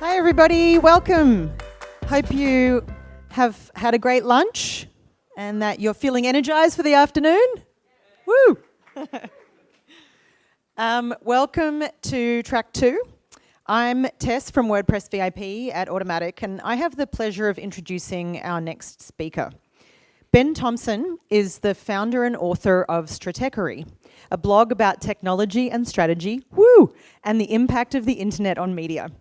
Hi everybody, welcome. Hope you have had a great lunch and that you're feeling energized for the afternoon. Woo! Welcome to track 2. I'm Tess from WordPress VIP at Automatic, and I have the pleasure of introducing our next speaker. Ben Thompson is the founder and author of Stratechery, a blog about technology and strategy, and the impact of the internet on media.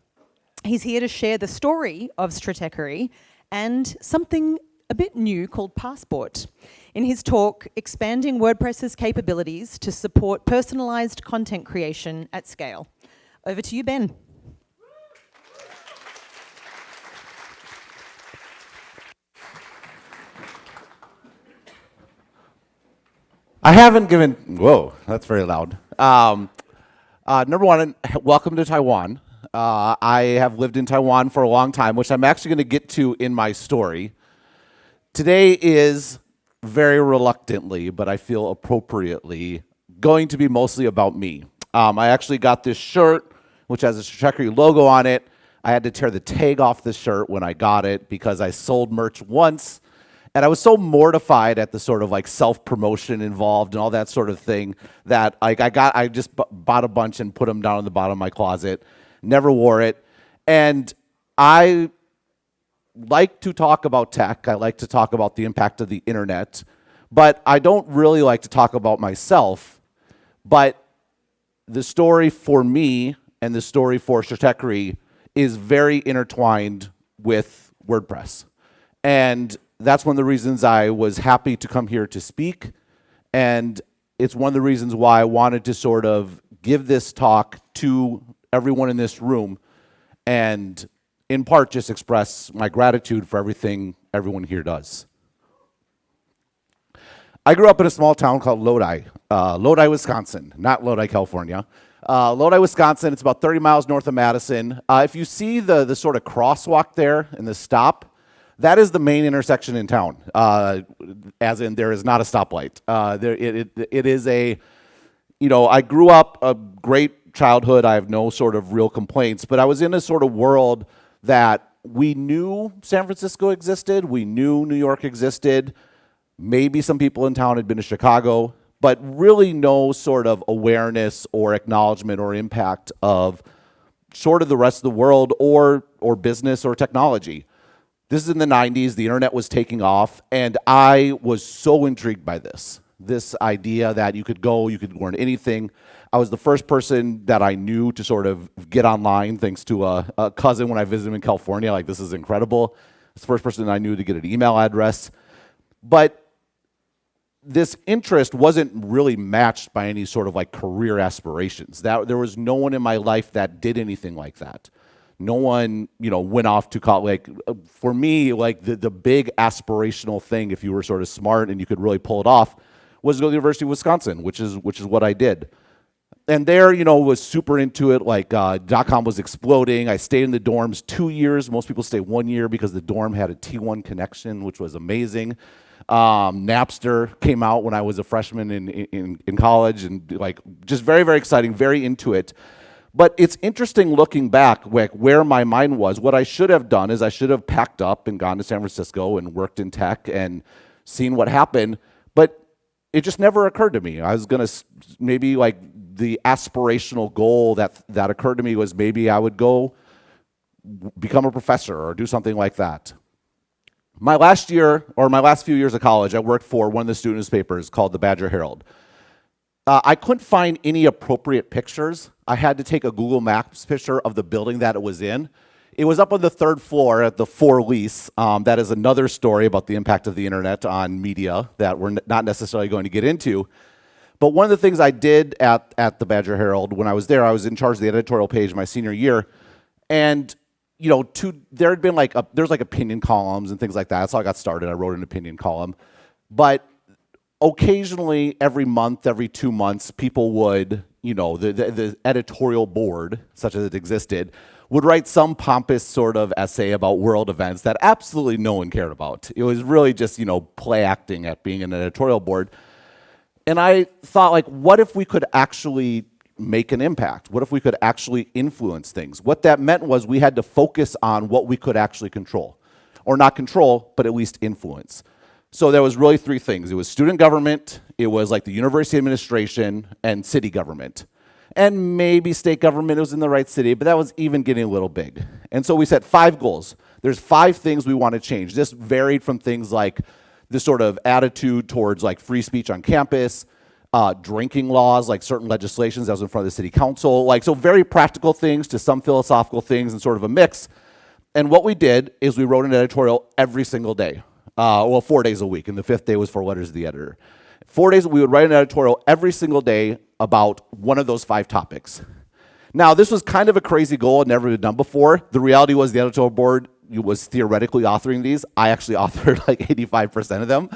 He's here to share the story of Stratechery and something a bit new called Passport. In his talk, expanding WordPress's capabilities to support personalized content creation at scale. Over to you, Ben. I haven't given, whoa, that's very loud. Number one, welcome to Taiwan. I have lived in Taiwan for a long time, which I'm actually going to get to in my story. Today is very reluctantly, but I feel appropriately, going to be mostly about me. I actually got this shirt, which has a Stratechery logo on it. I had to tear the tag off the shirt when I got it because I sold merch once. And I was so mortified at the sort of like self-promotion involved and all that sort of thing that I just bought a bunch and put them down in the bottom of my closet. Never wore it. And I like to talk about tech. I like to talk about the impact of the internet. But I don't really like to talk about myself. But the story for me and the story for Stratechery is very intertwined with WordPress. And that's one of the reasons I was happy to come here to speak. And it's one of the reasons why I wanted to sort of give this talk to everyone in this room and in part just express my gratitude for everything everyone here does. I grew up in a small town called Lodi, Wisconsin, not Lodi, California. Lodi, Wisconsin, it's about 30 miles north of Madison. If you see the sort of crosswalk there and the stop, that is the main intersection in town, as in there is not a stoplight. It is a, I grew up a great childhood. I have no sort of real complaints, but I was in a sort of world that we knew San Francisco existed, we knew New York existed, maybe some people in town had been to Chicago, but really no sort of awareness or acknowledgement or impact of sort of the rest of the world or business or technology. This is in the 90s, the internet was taking off, and I was so intrigued by this idea that you could learn anything. I was the first person that I knew to sort of get online, thanks to a cousin when I visited him in California. Like, this is incredible. It's the first person I knew to get an email address. But this interest wasn't really matched by any sort of like career aspirations. There was no one in my life that did anything like that. No one, went off to college. Like, for me, like the big aspirational thing, if you were sort of smart and you could really pull it off, was to go to the University of Wisconsin, which is what I did. And there, was super into it. Like, .com was exploding. I stayed in the dorms 2 years. Most people stay 1 year because the dorm had a T1 connection, which was amazing. Napster came out when I was a freshman in college, and like just very, very exciting, very into it. But it's interesting looking back where my mind was. What I should have done is I should have packed up and gone to San Francisco and worked in tech and seen what happened. But it just never occurred to me. I was going to maybe like the aspirational goal that occurred to me was maybe I would go become a professor or do something like that. My last few years of college, I worked for one of the student newspapers called the Badger Herald. I couldn't find any appropriate pictures. I had to take a Google Maps picture of the building that it was in. It was up on the 3rd floor at the For Lease. That is another story about the impact of the internet on media that we're not necessarily going to get into. But one of the things I did at the Badger Herald when I was there, I was in charge of the editorial page my senior year, and there had been there's opinion columns and things like that. That's how I got started. I wrote an opinion column, but occasionally, every month, every 2 months, people would, the editorial board, such as it existed, would write some pompous sort of essay about world events that absolutely no one cared about. It was really just, play acting at being an editorial board. And I thought, what if we could actually make an impact? What if we could actually influence things? What that meant was we had to focus on what we could actually control. Or not control, but at least influence. So there was really three things. It was student government, it was like the university administration, and city government. And maybe state government was in the right city, but that was even getting a little big. And so we set 5 goals. There's 5 things we want to change. This varied from things like this sort of attitude towards like free speech on campus, drinking laws, like certain legislations that was in front of the city council, like so very practical things to some philosophical things and sort of a mix. And what we did is we wrote an editorial every single day. 4 days a week, and the 5th day was for letters to the editor. 4 days, we would write an editorial every single day about one of those 5 topics. Now, this was kind of a crazy goal, I'd never been done before. The reality was the editorial board was theoretically authoring these. I actually authored like 85% of them.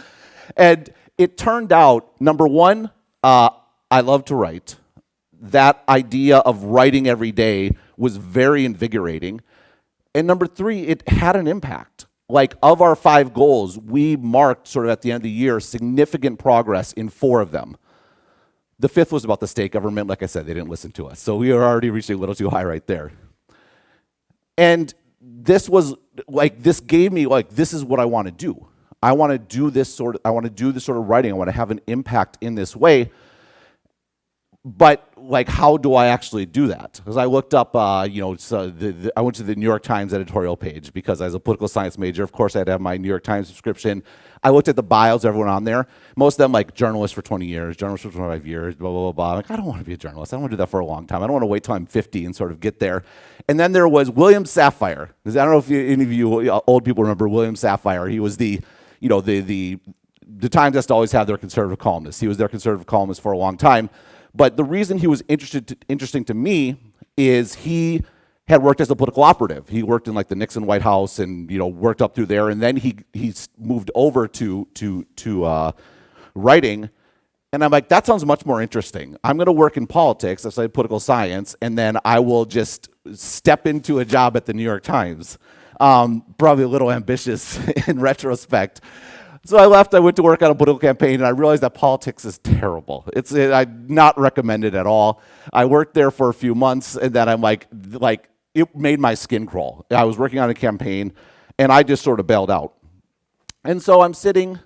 And it turned out, number one, I love to write. That idea of writing every day was very invigorating. And number 3, it had an impact. Like, of our 5 goals, we marked sort of at the end of the year significant progress in 4 of them. The 5th was about the state government. Like I said, they didn't listen to us. So we were already reaching a little too high right there. And this was like, this gave me like, this is what I want to do. I want to do this sort of writing. I want to have an impact in this way. But like, how do I actually do that? Because I looked up, I went to the New York Times editorial page because as a political science major, of course, I had to have my New York Times subscription. I looked at the bios of everyone on there. Most of them like journalists for 20 years, journalists for 25 years, blah, blah, blah, blah. I'm like, I don't want to be a journalist. I don't want to do that for a long time. I don't want to wait till I'm 50 and sort of get there. And then there was William Safire. I don't know if any of you old people remember William Safire. He was the Times has to always have their conservative columnist. He was their conservative columnist for a long time. But the reason he was interesting to me is he had worked as a political operative. He worked in like the Nixon White House and worked up through there, and then he moved over to writing. And I'm like, that sounds much more interesting. I'm going to work in politics, I studied political science, and then I will just step into a job at the New York Times. Probably a little ambitious in retrospect. So I left, I went to work on a political campaign, and I realized that politics is terrible. I'd not recommend it at all. I worked there for a few months, and then I'm like, it made my skin crawl. I was working on a campaign, and I just sort of bailed out. And so I'm sitting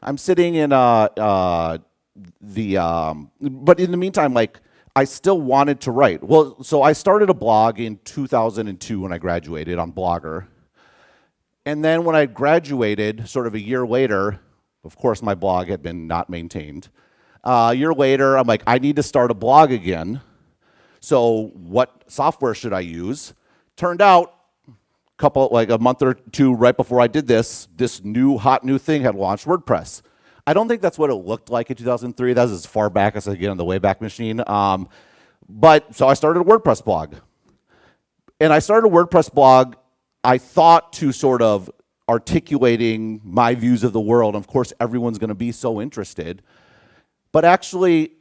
in but in the meantime, like, I still wanted to write. Well, so I started a blog in 2002 when I graduated on Blogger. And then when I graduated, sort of a year later, of course my blog had been not maintained. A year later, I'm like, I need to start a blog again. So what software should I use? Turned out, a month or two right before I did this hot new thing had launched, WordPress. I don't think that's what it looked like in 2003. That was as far back as I could get on the Wayback Machine. So I started a WordPress blog. And I started a WordPress blog, I thought, to sort of articulating my views of the world. Of course, everyone's going to be so interested. But actually,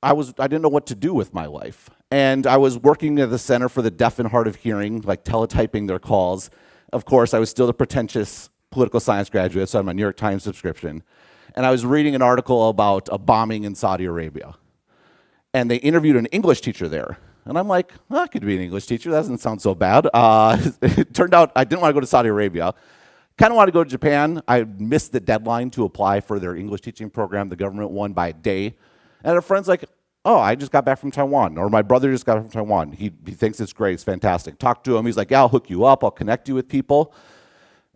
I didn't know what to do with my life. And I was working at the Center for the Deaf and Hard of Hearing, like teletyping their calls. Of course, I was still the pretentious political science graduate, so I had my New York Times subscription. And I was reading an article about a bombing in Saudi Arabia. And they interviewed an English teacher there. And I'm like, I could be an English teacher. That doesn't sound so bad. It turned out I didn't want to go to Saudi Arabia. Kind of wanted to go to Japan. I missed the deadline to apply for their English teaching program. The government won by a day. And a friend's like, oh, I just got back from Taiwan. Or my brother just got back from Taiwan. He thinks it's great. It's fantastic. Talk to him. He's like, yeah, I'll hook you up. I'll connect you with people.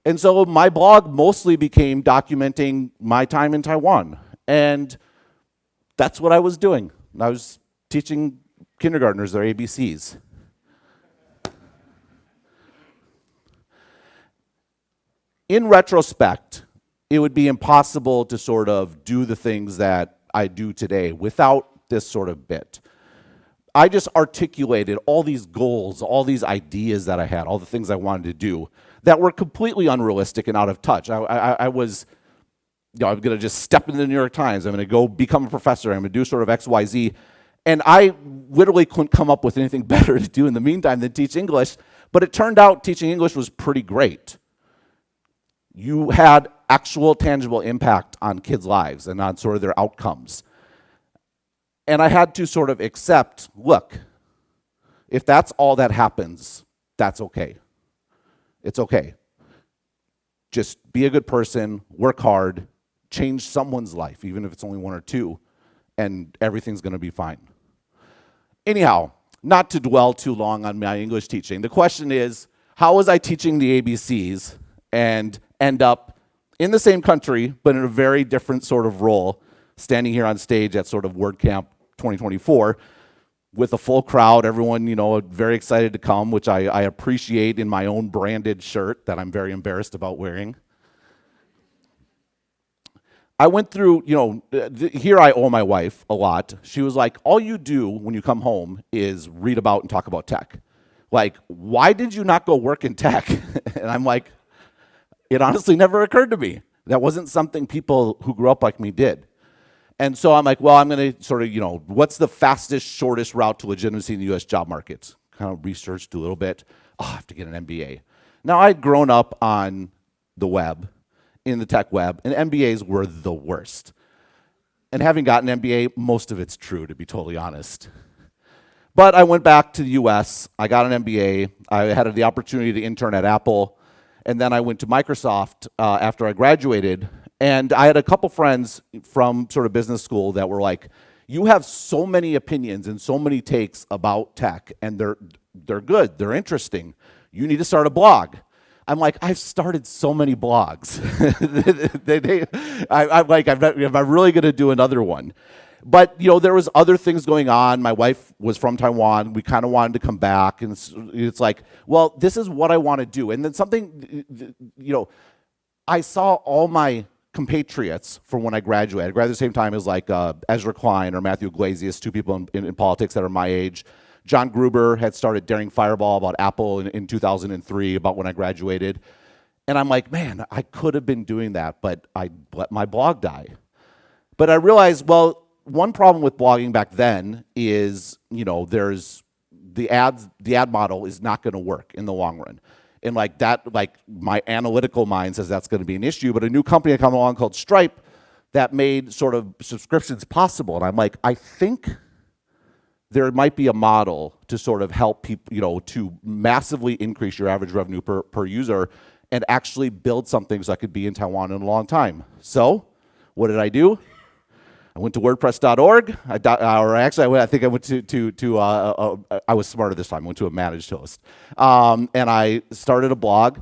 And so my blog mostly became documenting my time in Taiwan. And that's what I was doing. I was teaching kindergartners their ABCs. In retrospect, it would be impossible to sort of do the things that I do today without this sort of bit. I just articulated all these goals, all these ideas that I had, all the things I wanted to do that were completely unrealistic and out of touch. I was, I'm going to just step into the New York Times. I'm going to go become a professor. I'm going to do sort of X, Y, Z. And I literally couldn't come up with anything better to do in the meantime than teach English. But it turned out teaching English was pretty great. You had actual tangible impact on kids' lives and on sort of their outcomes. And I had to sort of accept, look, if that's all that happens, that's okay. It's okay. Just be a good person, work hard, change someone's life, even if it's only one or two, and everything's going to be fine. Anyhow, not to dwell too long on my English teaching, the question is, how was I teaching the ABCs and end up in the same country, but in a very different sort of role, standing here on stage at sort of WordCamp 2024 with a full crowd, everyone, very excited to come, which I appreciate in my own branded shirt that I'm very embarrassed about wearing. I went through, here I owe my wife a lot. She was like, all you do when you come home is read about and talk about tech. Like, why did you not go work in tech? And I'm like, it honestly never occurred to me. That wasn't something people who grew up like me did. And so I'm like, well, I'm going to sort of, what's the fastest, shortest route to legitimacy in the U.S. job market? Kind of researched a little bit. Oh, I have to get an MBA. Now, I'd grown up on the web, in the tech web, and MBAs were the worst. And having gotten an MBA, most of it's true, to be totally honest. But I went back to the U.S. I got an MBA. I had the opportunity to intern at Apple. And then I went to Microsoft after I graduated. And I had a couple friends from sort of business school that were like, you have so many opinions and so many takes about tech, and they're good, they're interesting. You need to start a blog. I'm like, I've started so many blogs. I'm like, am I really going to do another one? But, there was other things going on. My wife was from Taiwan. We kind of wanted to come back. And it's like, well, this is what I want to do. And then something, I saw all my compatriots from when I graduated. I graduated at the same time as like Ezra Klein or Matthew Iglesias, two people in politics that are my age. John Gruber had started Daring Fireball about Apple in 2003, about when I graduated. And I'm like, man, I could have been doing that, but I let my blog die. But I realized, well, one problem with blogging back then is, there's the ad model is not going to work in the long run. And my analytical mind says that's going to be an issue, but a new company had come along called Stripe that made sort of subscriptions possible. And I'm like, I think there might be a model to sort of help people, to massively increase your average revenue per user and actually build something so I could be in Taiwan in a long time. So what did I do? I went to WordPress.org. I think I went to I was smarter this time. I went to a managed host. And I started a blog.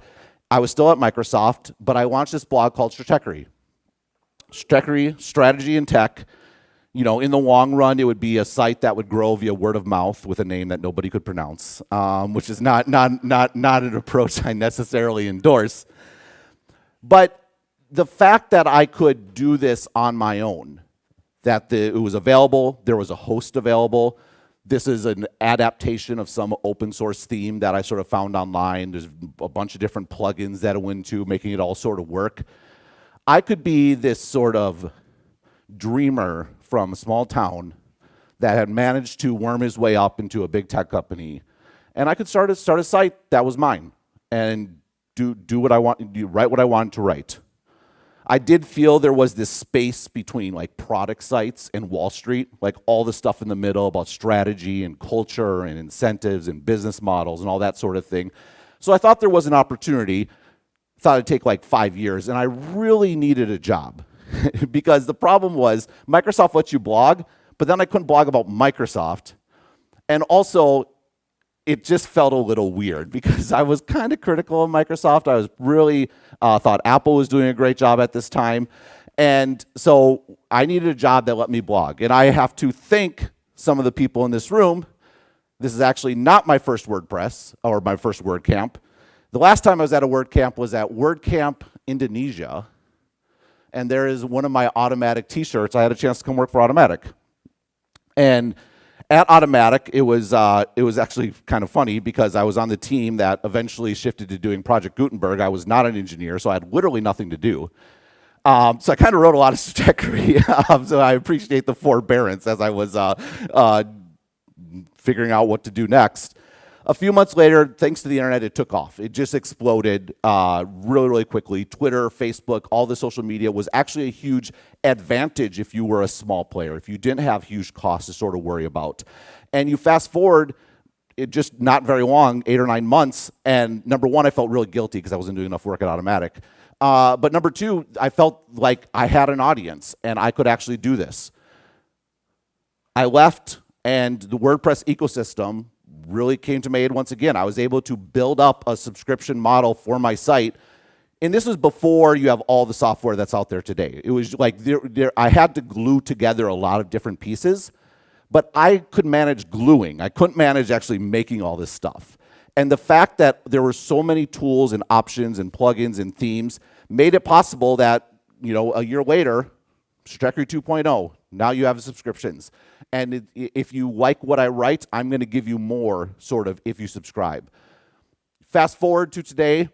I was still at Microsoft, but I launched this blog called Stratechery. Stratechery, strategy and tech. In the long run, it would be a site that would grow via word of mouth with a name that nobody could pronounce, which is not an approach I necessarily endorse. But the fact that I could do this on my own, that it was available, there was a host available. This is an adaptation of some open source theme that I sort of found online. There's a bunch of different plugins that I went into, making it all sort of work. I could be this sort of dreamer from a small town that had managed to worm his way up into a big tech company. And I could start a site that was mine and do what I want, write what I wanted to write. I did feel there was this space between like product sites and Wall Street, like all the stuff in the middle about strategy and culture and incentives and business models and all that sort of thing. So I thought there was an opportunity. Thought it'd take like 5 years, and I really needed a job because the problem was Microsoft lets you blog, but then I couldn't blog about Microsoft. And also, it just felt a little weird because I was kind of critical of Microsoft. I was really thought Apple was doing a great job at this time. And so I needed a job that let me blog. And I have to thank some of the people in this room. This is actually not my first WordPress or my first WordCamp. The last time I was at a WordCamp was at WordCamp Indonesia. And there is one of my Automatic t-shirts. I had a chance to come work for Automatic. And at Automatic, it was actually kind of funny because I was on the team that eventually shifted to doing Project Gutenberg. I was not an engineer, so I had literally nothing to do. So I kind of wrote a lot of Stratechery. So I appreciate the forbearance as I was figuring out what to do next. a few months later, thanks to the internet, it took off. It just exploded really, really quickly. Twitter, Facebook, all the social media was actually a huge advantage if you were a small player, if you didn't have huge costs to sort of worry about. And you fast forward, it just not very long, 8 or 9 months, and number one, I felt really guilty because I wasn't doing enough work at Automatic. But number two, I felt like I had an audience and I could actually do this. I left, and the WordPress ecosystem really came to my aid once again. I was able to build up a subscription model for my site, and this was before you have all the software that's out there today. It was like I had to glue together a lot of different pieces, but I could manage gluing. I couldn't manage actually making all this stuff. And the fact that there were so many tools and options and plugins and themes made it possible that, a year later, Stratechery 2.0, now you have subscriptions. And if you like what I write, I'm going to give you more, sort of, if you subscribe. Fast forward to today,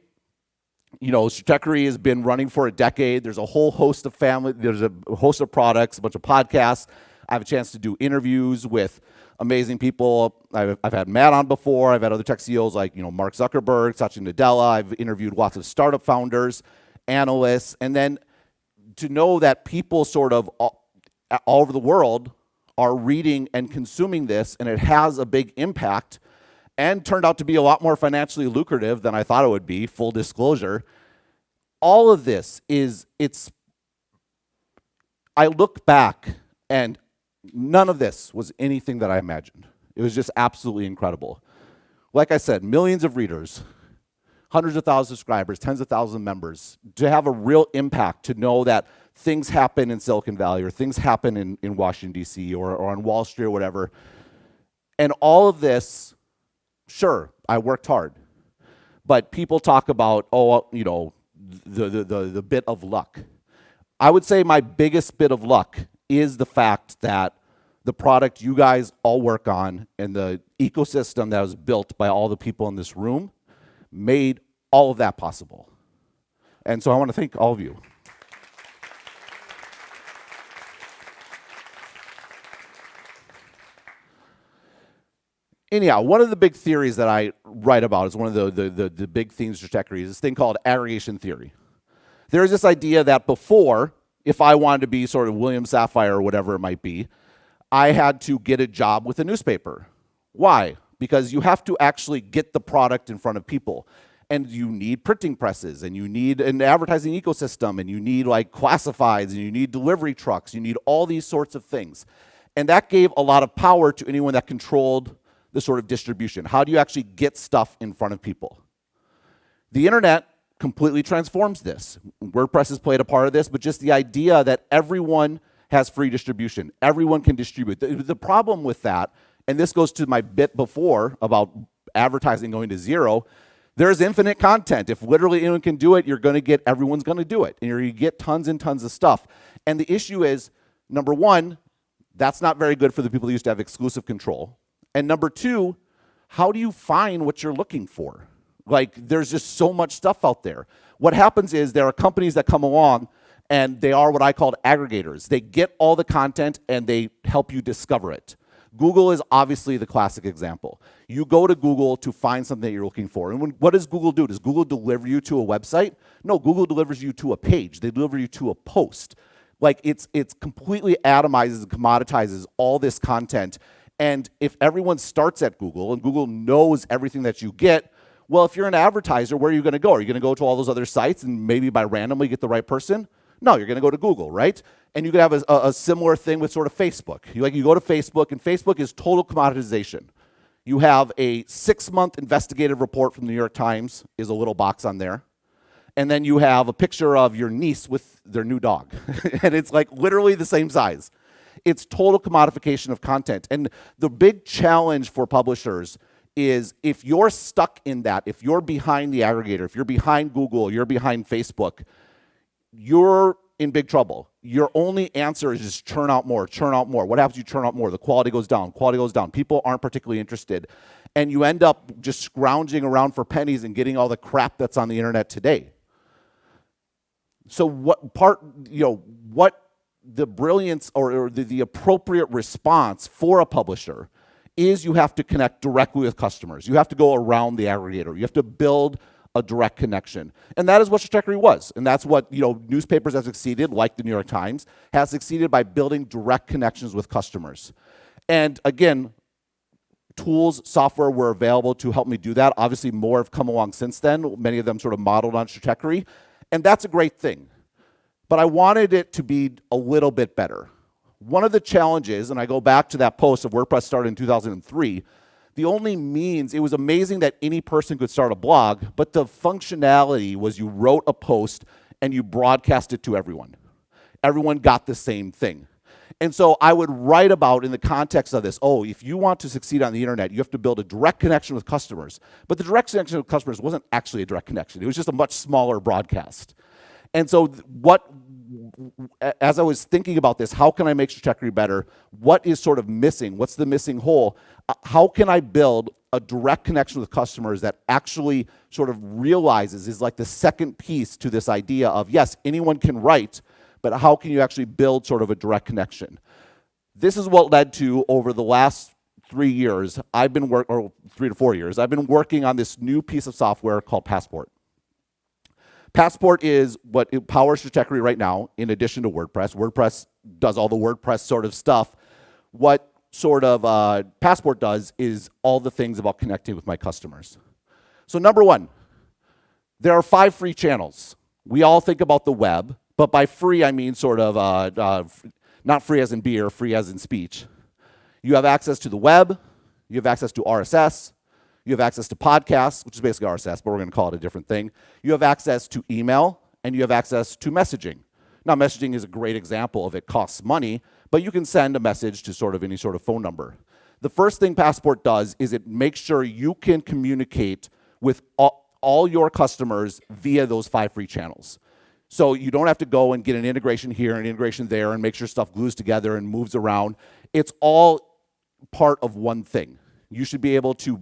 Stratechery has been running for a decade. There's a whole host of there's a host of products, a bunch of podcasts. I have a chance to do interviews with amazing people. I've had Matt on before. I've had other tech CEOs like Mark Zuckerberg, Satya Nadella. I've interviewed lots of startup founders, analysts, and then to know that people sort of all over the world are reading and consuming this, and it has a big impact, and turned out to be a lot more financially lucrative than I thought it would be, full disclosure. All of this I look back, and none of this was anything that I imagined. It was just absolutely incredible. Like I said, millions of readers, hundreds of thousands of subscribers, tens of thousands of members, to have a real impact, to know that things happen in Silicon Valley or things happen in Washington, D.C. or on Wall Street or whatever. And all of this, sure, I worked hard. But people talk about, the bit of luck. I would say my biggest bit of luck is the fact that the product you guys all work on and the ecosystem that was built by all the people in this room made all of that possible. And so I want to thank all of you. Anyhow, one of the big theories that I write about is one of the big themes of Stratechery is this thing called aggregation theory. There's this idea that before, if I wanted to be sort of William Safire or whatever it might be, I had to get a job with a newspaper. Why? Because you have to actually get the product in front of people. And you need printing presses, and you need an advertising ecosystem, and you need like classifieds, and you need delivery trucks, you need all these sorts of things. And that gave a lot of power to anyone that controlled the sort of distribution. How do you actually get stuff in front of people? The internet completely transforms this. WordPress has played a part of this, but just the idea that everyone has free distribution. Everyone can distribute. The problem with that, and this goes to my bit before about advertising going to zero, there's infinite content. If literally anyone can do it, everyone's going to do it. And you're going to get tons and tons of stuff. And the issue is, number one, that's not very good for the people who used to have exclusive control. And number two, how do you find what you're looking for? Like, there's just so much stuff out there. What happens is there are companies that come along and they are what I call aggregators. They get all the content and they help you discover it. Google is obviously the classic example. You go to Google to find something that you're looking for. And what does Google do? Does Google deliver you to a website? No, Google delivers you to a page. They deliver you to a post. Like, it's completely atomizes and commoditizes all this content. And if everyone starts at Google and Google knows everything that you get, well, if you're an advertiser, where are you going to go? Are you going to go to all those other sites and maybe by randomly get the right person? No, you're going to go to Google, right? And you could have a similar thing with sort of Facebook. You go to Facebook, and Facebook is total commoditization. You have a 6-month investigative report from the New York Times, is a little box on there. And then you have a picture of your niece with their new dog. And it's like literally the same size. It's total commodification of content. And the big challenge for publishers is if you're stuck in that, if you're behind the aggregator, if you're behind Google, you're behind Facebook, you're in big trouble. Your only answer is just churn out more, churn out more. What happens if you churn out more? The quality goes down, quality goes down. People aren't particularly interested. And you end up just scrounging around for pennies and getting all the crap that's on the internet today. So what the brilliance or the appropriate response for a publisher is you have to connect directly with customers. You have to go around the aggregator. You have to build a direct connection. And that is what Stratechery was. And that's what newspapers have succeeded, like the New York Times, has succeeded by building direct connections with customers. And again, tools, software were available to help me do that. Obviously, more have come along since then, many of them sort of modeled on Stratechery. And that's a great thing. But I wanted it to be a little bit better. One of the challenges, and I go back to that post of WordPress started in 2003, the only means, it was amazing that any person could start a blog, but the functionality was you wrote a post and you broadcast it to everyone. Everyone got the same thing. And so I would write about in the context of this, if you want to succeed on the internet, you have to build a direct connection with customers. But the direct connection with customers wasn't actually a direct connection. It was just a much smaller broadcast. And so as I was thinking about this, how can I make Stratechery better? What is sort of missing? What's the missing hole? How can I build a direct connection with customers that actually sort of realizes is like the second piece to this idea of, yes, anyone can write, but how can you actually build sort of a direct connection? This is what led to, over the last 3 years, or 3 to 4 years, I've been working on this new piece of software called Passport. Passport is what powers Stratechery right now, in addition to WordPress. WordPress does all the WordPress sort of stuff. What sort of Passport does is all the things about connecting with my customers. So number one, there are 5 free channels. We all think about the web, but by free I mean sort of not free as in beer, free as in speech. You have access to the web, you have access to RSS, you have access to podcasts, which is basically RSS, but we're going to call it a different thing. You have access to email, and you have access to messaging. Now, messaging is a great example of it costs money, but you can send a message to sort of any sort of phone number. The first thing Passport does is it makes sure you can communicate with all your customers via those 5 free channels. So you don't have to go and get an integration here and an integration there and make sure stuff glues together and moves around. It's all part of one thing. You should be able to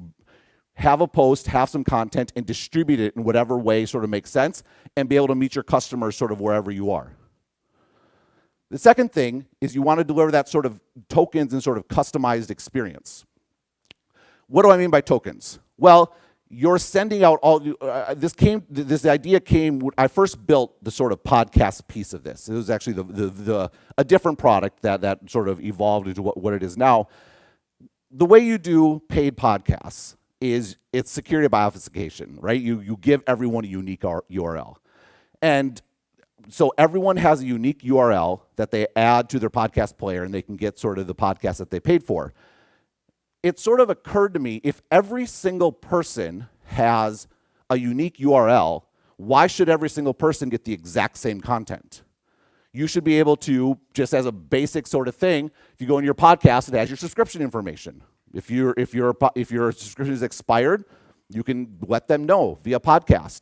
have a post, have some content, and distribute it in whatever way sort of makes sense, and be able to meet your customers sort of wherever you are. The second thing is you want to deliver that sort of tokens and sort of customized experience. What do I mean by tokens? Well, you're sending out all, this idea came, when I first built the sort of podcast piece of this. It was actually a different product that sort of evolved into what it is now. The way you do paid podcasts is it's security by authentication, right? You give everyone a unique URL. And so everyone has a unique URL that they add to their podcast player, and they can get sort of the podcast that they paid for. It sort of occurred to me, if every single person has a unique URL, why should every single person get the exact same content? You should be able to, just as a basic sort of thing, if you go into your podcast, it has your subscription information. If your subscription is expired, you can let them know via podcast.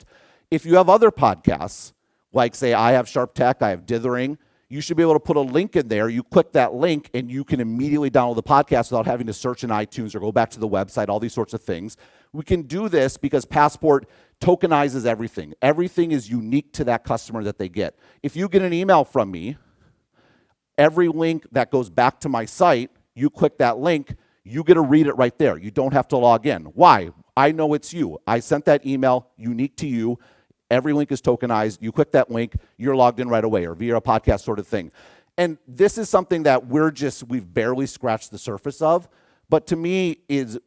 If you have other podcasts, like say I have Sharp Tech, I have Dithering, you should be able to put a link in there. You click that link and you can immediately download the podcast without having to search in iTunes or go back to the website, all these sorts of things. We can do this because Passport tokenizes everything. Everything is unique to that customer that they get. If you get an email from me, every link that goes back to my site, you click that link, you get to read it right there. You don't have to log in. Why? I know it's you. I sent that email, unique to you. Every link is tokenized. You click that link, you're logged in right away, or via a podcast sort of thing. And this is something that we've barely scratched the surface of, but to me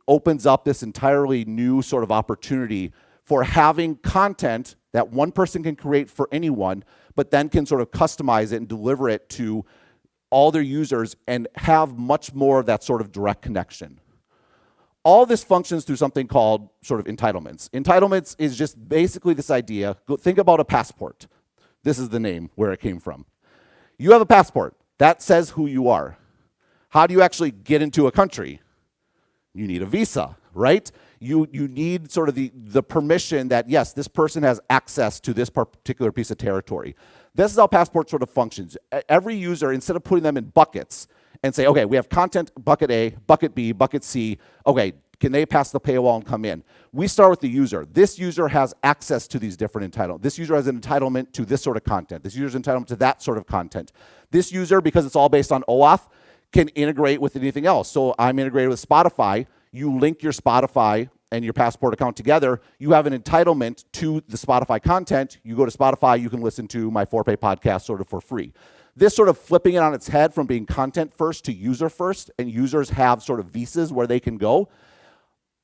opens up this entirely new sort of opportunity for having content that one person can create for anyone, but then can sort of customize it and deliver it to all their users and have much more of that sort of direct connection. All this functions through something called sort of entitlements. Entitlements is just basically this idea. Think about a passport. This is the name where it came from. You have a passport. That says who you are. How do you actually get into a country? You need a visa, right? You need sort of the permission that, yes, this person has access to this particular piece of territory. This is how Passport sort of functions. Every user, instead of putting them in buckets and say, okay, we have content, bucket A, bucket B, bucket C, okay, can they pass the paywall and come in? We start with the user. This user has access to these different entitlements. This user has an entitlement to this sort of content. This user has entitlement to that sort of content. This user, because it's all based on OAuth, can integrate with anything else. So I'm integrated with Spotify. You link your Spotify and your Passport account together, you have an entitlement to the Spotify content. You go to Spotify, you can listen to my 4Pay podcast sort of for free. This sort of flipping it on its head from being content first to user first, and users have sort of visas where they can go,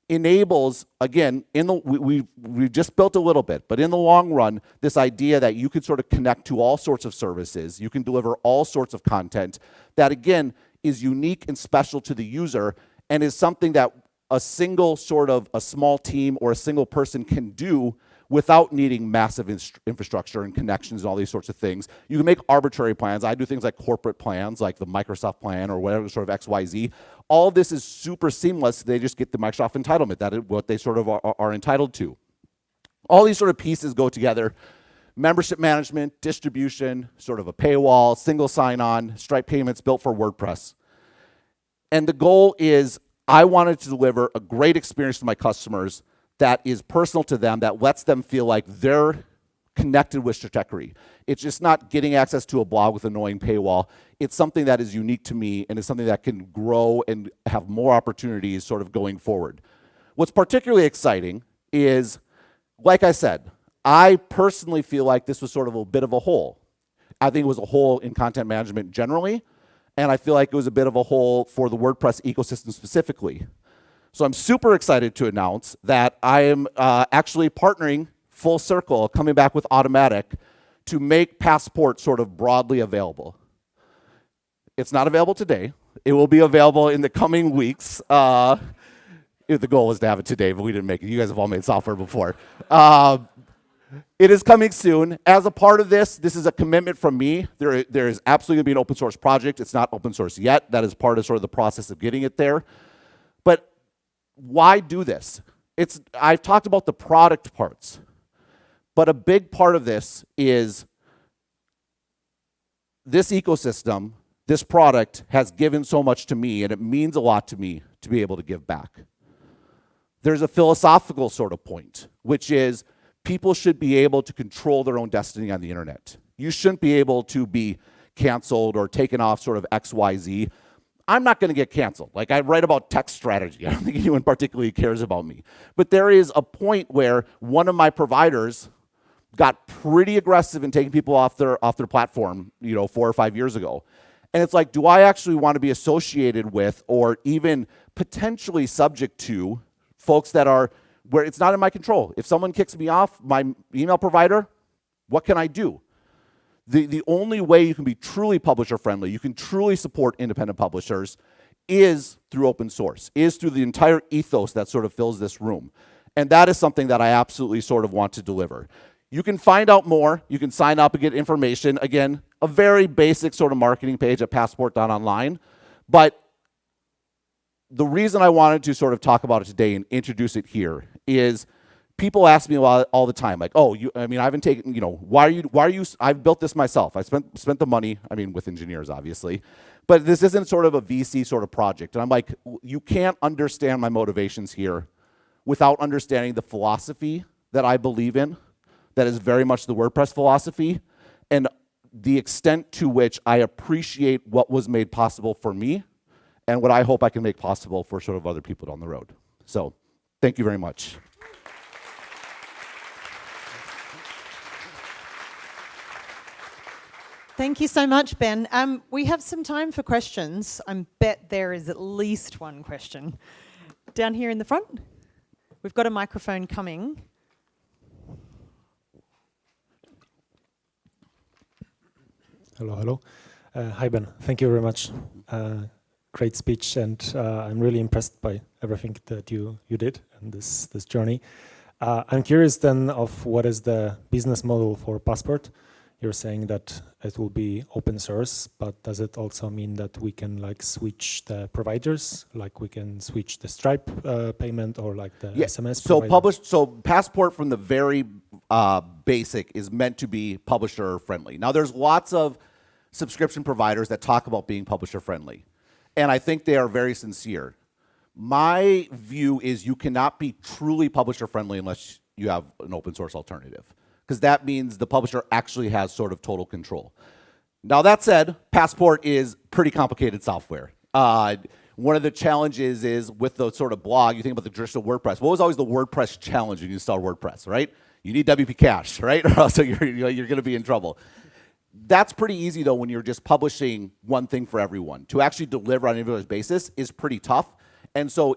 enables, again, we've just built a little bit, but in the long run, this idea that you could sort of connect to all sorts of services, you can deliver all sorts of content that, again, is unique and special to the user and is something that a single sort of a small team or a single person can do without needing massive infrastructure and connections and all these sorts of things. You can make arbitrary plans. I do things like corporate plans, like the Microsoft plan or whatever sort of XYZ. All of this is super seamless. They just get the Microsoft entitlement. That is what they sort of are entitled to. All these sort of pieces go together. Membership management, distribution, sort of a paywall, single sign-on, Stripe payments built for WordPress. And the goal is I wanted to deliver a great experience to my customers that is personal to them, that lets them feel like they're connected with Stratechery. It's just not getting access to a blog with an annoying paywall. It's something that is unique to me and is something that can grow and have more opportunities sort of going forward. What's particularly exciting is, like I said, I personally feel like this was sort of a bit of a hole. I think it was a hole in content management generally, and I feel like it was a bit of a hole for the WordPress ecosystem specifically. So I'm super excited to announce that I am actually partnering full circle, coming back with Automatic to make Passport sort of broadly available. It's not available today. It will be available in the coming weeks. The goal was to have it today, but we didn't make it. You guys have all made software before. It is coming soon. As a part of this is a commitment from me. There is absolutely going to be an open source project. It's not open source yet. That is part of sort of the process of getting it there. But why do this? I've talked about the product parts, but a big part of this is this ecosystem, this product has given so much to me, and it means a lot to me to be able to give back. There's a philosophical sort of point, which is people should be able to control their own destiny on the internet. You shouldn't be able to be canceled or taken off sort of XYZ. I'm not going to get canceled. Like, I write about tech strategy. I don't think anyone particularly cares about me. But there is a point where one of my providers got pretty aggressive in taking people off their platform, 4 or 5 years ago. And it's like, do I actually want to be associated with or even potentially subject to folks that are where it's not in my control? If someone kicks me off my email provider, what can I do? The only way you can be truly publisher friendly, you can truly support independent publishers, is through open source, is through the entire ethos that sort of fills this room. And that is something that I absolutely sort of want to deliver. You can find out more. You can sign up and get information. Again, a very basic sort of marketing page at passport.online. But the reason I wanted to sort of talk about it today and introduce it here is people ask me all the time, like, oh, I haven't taken, why are you, I've built this myself. I spent the money, with engineers, obviously. But this isn't sort of a VC sort of project. And I'm like, you can't understand my motivations here without understanding the philosophy that I believe in, that is very much the WordPress philosophy, and the extent to which I appreciate what was made possible for me and what I hope I can make possible for sort of other people down the road. So thank you very much. Thank you so much, Ben. We have some time for questions. I bet there is at least one question. Down here in the front. We've got a microphone coming. Hello. Hi, Ben. Thank you very much. Great speech, and I'm really impressed by everything that you did in this journey. I'm curious then of what is the business model for Passport. You're saying that it will be open source, but does it also mean that we can switch the providers, like we can switch the Stripe payment or like the SMS provider? So Passport from the very basic is meant to be publisher friendly. Now there's lots of subscription providers that talk about being publisher friendly, and I think they are very sincere. My view is you cannot be truly publisher friendly unless you have an open source alternative, because that means the publisher actually has sort of total control. Now that said, Passport is pretty complicated software, One of the challenges is with the sort of blog, you think about the traditional WordPress. What was always the WordPress challenge when you install WordPress, right? You need WP cache, right? Or else you're going to be in trouble. That's pretty easy, though, when you're just publishing one thing for everyone. To actually deliver on an individual basis is pretty tough. And so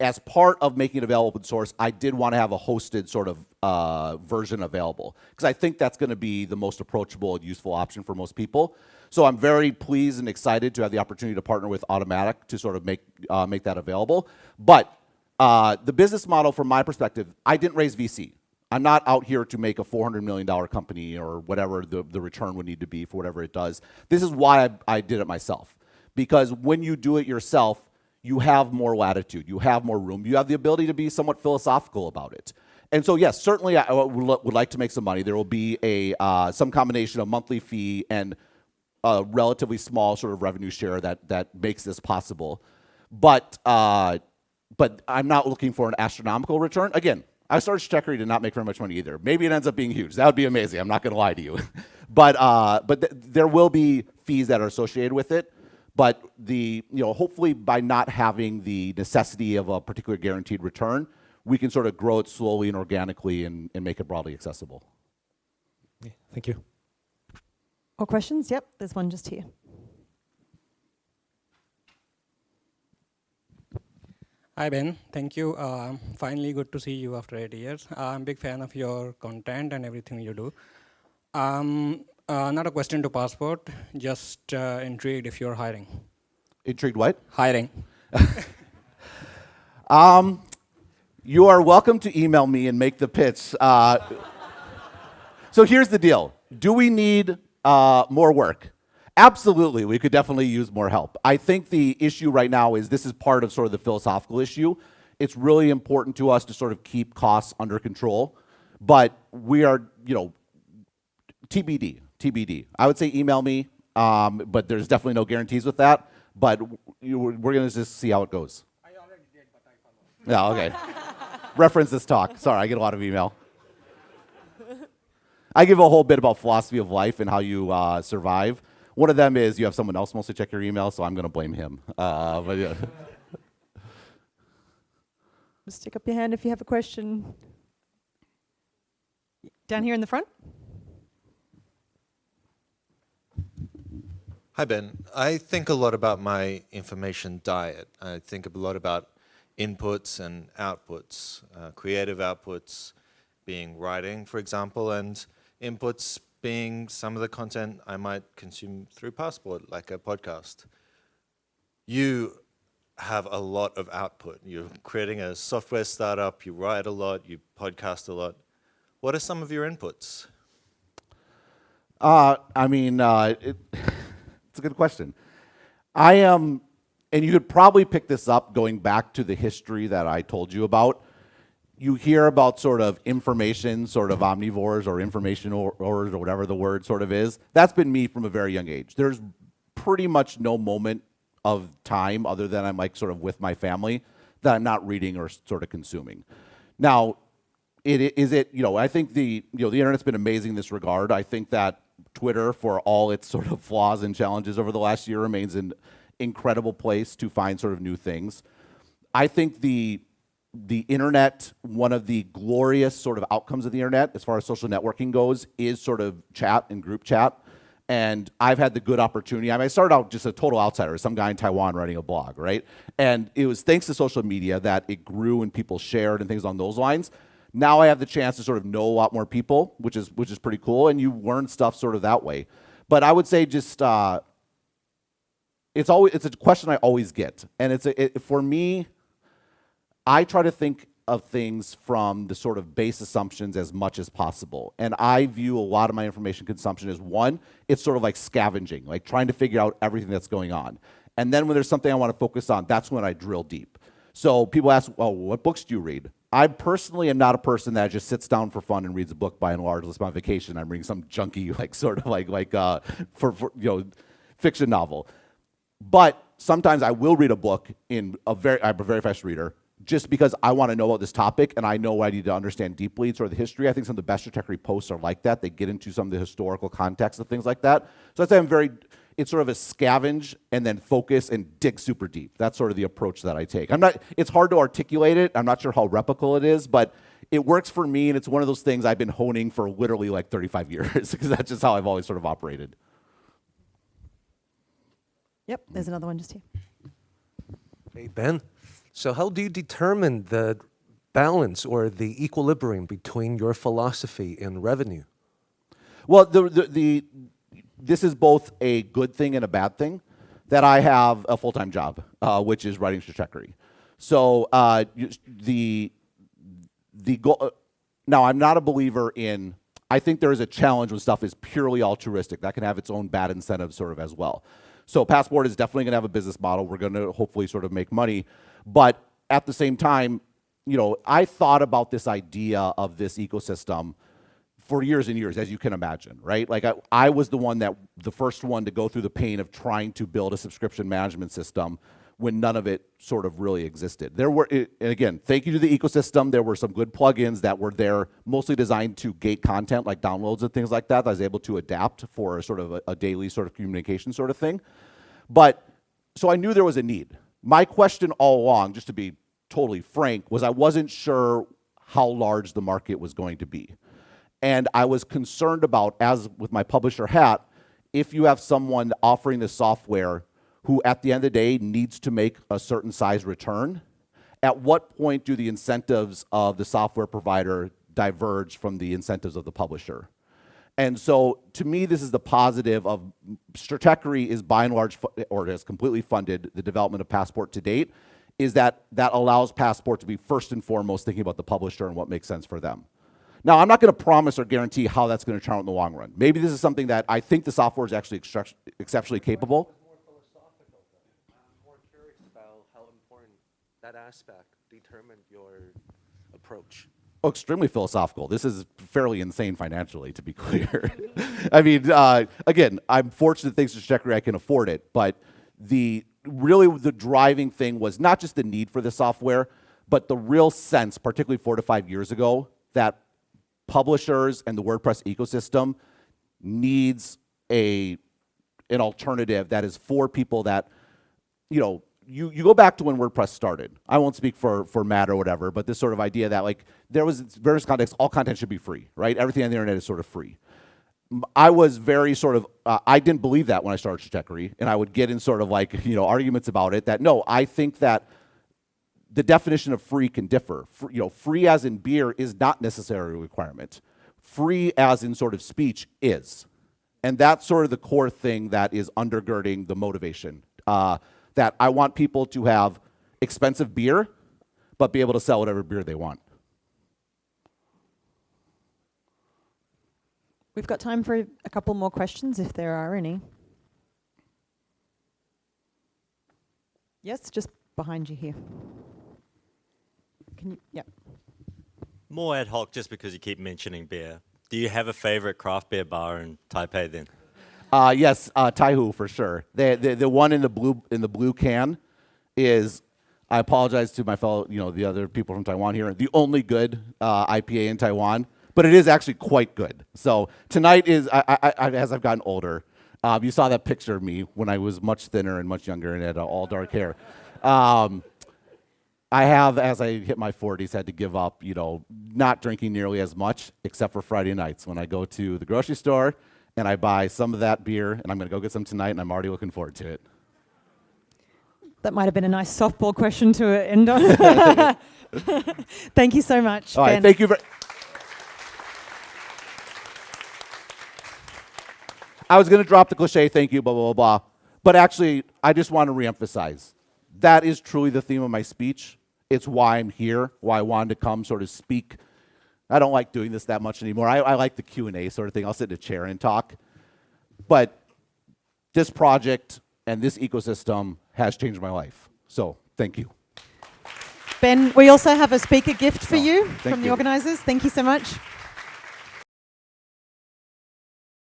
as part of making it available open source, I did want to have a hosted sort of version available, because I think that's going to be the most approachable and useful option for most people. So I'm very pleased and excited to have the opportunity to partner with Automatic to sort of make that available. But the business model, from my perspective, I didn't raise VC. I'm not out here to make a $400 million company or whatever the return would need to be for whatever it does. This is why I did it myself. Because when you do it yourself, you have more latitude, you have more room, you have the ability to be somewhat philosophical about it. And so yes, certainly I would like to make some money. There will be some combination of monthly fee and a relatively small sort of revenue share that makes this possible. But I'm not looking for an astronomical return. Again, I started Stratechery to not make very much money either. Maybe it ends up being huge. That would be amazing. I'm not going to lie to you. But there will be fees that are associated with it. But hopefully by not having the necessity of a particular guaranteed return, we can sort of grow it slowly and organically and make it broadly accessible. Yeah, thank you. More questions? Yep, there's one just here. Hi, Ben. Thank you. Finally, good to see you after 8 years. I'm a big fan of your content and everything you do. Not a question to Passport, just intrigued if you're hiring. Intrigued what? Hiring. You are welcome to email me and make the pitch. So here's the deal. Do we need more work? Absolutely, we could definitely use more help. I think the issue right now is this is part of sort of the philosophical issue. It's really important to us to sort of keep costs under control, but we are, TBD. I would say email me, but there's definitely no guarantees with that, but we're going to just see how it goes. I already did, but I followed. Yeah, okay. Reference this talk. Sorry, I get a lot of email. I give a whole bit about philosophy of life and how you survive. One of them is you have someone else mostly check your email, so I'm going to blame him. But yeah. Just stick up your hand if you have a question. Down here in the front. Hi, Ben. I think a lot about my information diet. I think a lot about inputs and outputs, creative outputs being writing, for example, and inputs being some of the content I might consume through Passport, like a podcast. You have a lot of output. You're creating a software startup, you write a lot, you podcast a lot. What are some of your inputs? It's a good question. I am, and you could probably pick this up going back to the history that I told you about. You hear about sort of information, sort of omnivores or information or whatever the word sort of is. That's been me from a very young age. There's pretty much no moment of time other than I'm like sort of with my family that I'm not reading or sort of consuming. Now, I think the internet's been amazing in this regard. I think that Twitter, for all its sort of flaws and challenges over the last year, remains an incredible place to find sort of new things. I think the internet, one of the glorious sort of outcomes of the internet as far as social networking goes is sort of chat and group chat. And I've had the good opportunity. I started out just a total outsider, some guy in Taiwan writing a blog, right? And it was thanks to social media that it grew and people shared and things along those lines. Now I have the chance to sort of know a lot more people, which is pretty cool, and you learn stuff sort of that way. But I would say just it's a question I always get, and for me, I try to think of things from the sort of base assumptions as much as possible. And I view a lot of my information consumption as one, it's sort of like scavenging, like trying to figure out everything that's going on. And then when there's something I want to focus on, that's when I drill deep. So people ask, oh, what books do you read? I personally am not a person that just sits down for fun and reads a book by and large. Unless I'm on vacation, I'm reading some junky, fiction novel. But sometimes I will read a book I'm a very fast reader, just because I want to know about this topic and I know what I need to understand deeply, sort of the history. I think some of the best Stratechery posts are like that. They get into some of the historical context of things like that. So I'd say it's sort of a scavenge and then focus and dig super deep. That's sort of the approach that I take. It's hard to articulate it. I'm not sure how replicable it is, but it works for me, and it's one of those things I've been honing for literally like 35 years, because that's just how I've always sort of operated. Yep, there's another one just here. Hey, Ben. So how do you determine the balance or the equilibrium between your philosophy and revenue? Well, this is both a good thing and a bad thing, that I have a full-time job, which is writing Stratechery. So the goal. Now, I'm not a believer in. I think there is a challenge when stuff is purely altruistic. That can have its own bad incentives sort of as well. So Passport is definitely going to have a business model. We're going to hopefully sort of make money, but at the same time, I thought about this idea of this ecosystem for years and years, as you can imagine, right? Like I was the first one to go through the pain of trying to build a subscription management system when none of it sort of really existed. And again, thank you to the ecosystem, there were some good plugins that were there, mostly designed to gate content like downloads and things like that I was able to adapt for a sort of a daily sort of communication sort of thing. But, so I knew there was a need. My question all along, just to be totally frank, was I wasn't sure how large the market was going to be. And I was concerned about, as with my publisher hat, if you have someone offering this software who at the end of the day needs to make a certain size return, at what point do the incentives of the software provider diverge from the incentives of the publisher? And so to me, this is the positive of Stratechery is by and large, or has completely funded the development of Passport to date, is that allows Passport to be first and foremost thinking about the publisher and what makes sense for them. Now, I'm not going to promise or guarantee how that's going to turn out in the long run. Maybe this is something that I think the software is actually exceptionally capable. That aspect determined your approach? Oh, extremely philosophical. This is fairly insane financially, to be clear. I mean, again, I'm fortunate thanks to Stratechery I can afford it, but really the driving thing was not just the need for the software, but the real sense, particularly 4 to 5 years ago, that publishers and the WordPress ecosystem needs an alternative that is for people that, you go back to when WordPress started. I won't speak for Matt or whatever, but this sort of idea that like there was various contexts, all content should be free, right? Everything on the internet is sort of free. I was very sort of, I didn't believe that when I started Stratechery, and I would get in sort of like, arguments about it that no, I think that the definition of free can differ. Free as in beer is not necessarily a requirement. Free as in sort of speech is. And that's sort of the core thing that is undergirding the motivation. That I want people to have expensive beer, but be able to sell whatever beer they want. We've got time for a couple more questions, if there are any. Yes, just behind you here. Can you, yeah. More ad hoc, just because you keep mentioning beer. Do you have a favorite craft beer bar in Taipei then? Yes, Taihu for sure. The one in the blue can is, I apologize to my fellow, the other people from Taiwan here, the only good IPA in Taiwan, but it is actually quite good. So tonight is, as I've gotten older, you saw that picture of me when I was much thinner and much younger and had all dark hair. I have, as I hit my 40s, had to give up, not drinking nearly as much, except for Friday nights when I go to the grocery store and I buy some of that beer, and I'm going to go get some tonight, and I'm already looking forward to it. That might have been a nice softball question to end on. Thank you so much, All Ben. right, thank you very. I was going to drop the cliche, thank you, blah, blah, blah, blah. But actually, I just want to reemphasize. That is truly the theme of my speech. It's why I'm here, why I wanted to come sort of speak. I don't like doing this that much anymore. I like the Q&A sort of thing. I'll sit in a chair and talk. But this project and this ecosystem has changed my life. So thank you. Ben, we also have a speaker gift for you thank from the you. organisers. Thank you so much.